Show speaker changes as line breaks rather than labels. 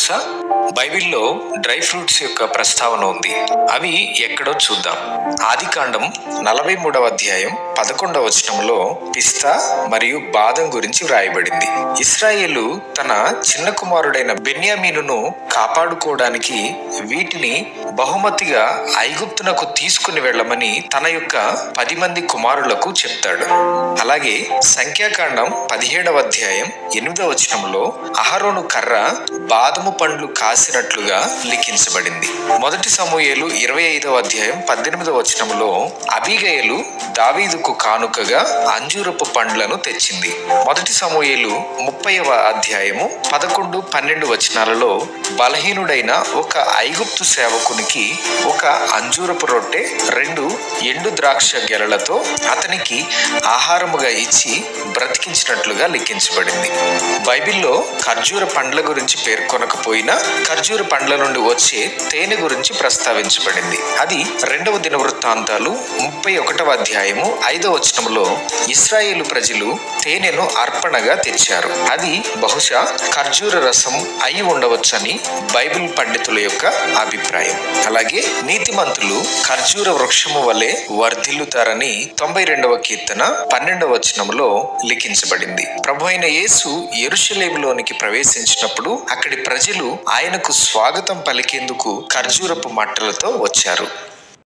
తెలుసా? బైబిల్లో dry fruits యొక్క ప్రస్తావన ఉంది. అవి ఎక్కడో చూద్దాం. ఆదికాండం 43వ అధ్యాయం 11వ వచనంలో పిస్తా మరియు బాదం గురించి వ్రాయబడింది. ఇశ్రాయేలు తన చిన్న కుమారుడైన బెన్యామీనును కాపాడుకోవడానికి వీటిని బహుమతిగా ఐగుప్తునకు తీసుకుని వెళ్ళమని తన యొక్క 10 మంది కుమారులకు చెప్తాడు. అలాగే సంఖ్యాకాండం 17వ అధ్యాయం 8వ వచనంలో అహరోను కర్ర బాదము పండ్లు కాసినట్లుగా లిఖించబడింది. మొదటి సమూయేలు 25వ అధ్యాయం 18వ వచనంలో అబీగయలు దావీదుకు కానుకగా అంజూరపు పండ్లను తెచ్చింది. మొదటి సమూయేలు 30వ అధ్యాయము 11, 12 వచనాలలో బలహీనుడైన ఒక ఐగుప్తు సేవకునికి ఒక అంజూరపు రొట్టె 2 ఎండు ద్రాక్ష గెలలతో అతనికి ఆహారముగా ఇచ్చి బ్రతికించినట్లుగా లిఖించబడింది. బైబిల్లో ఖర్జూర పండ్ల గురించి పేర్కొనకపోయినా ఖర్జూర పండ్ల నుండి వచ్చే తేనె గురించి ప్రస్తావించబడింది. అది 2వ దినవృత్తాంతాలు 31వ అధ్యాయము 5వ వచనంలో ఇశ్రాయేలు ప్రజలు తేనెను అర్పణగా తెచ్చారు. అది బహుశా ఖర్జూర రసం అయి ఉండవచ్చని బైబిల్ పండితుల యొక్క అభిప్రాయం. అలాగే నీతిమంతులు ఖర్జూర వృక్షము వలె వర్ధిల్లుతారని 92వ కీర్తన 12వ వచనంలో లిఖించబడింది. ప్రభువైన యేసు యెరూషలేములోనికి ప్రవేశించినప్పుడు అక్కడి ప్రజలు ఆయనకు స్వాగతం పలికేందుకు ఖర్జూరపు మట్టలతో వచ్చారు.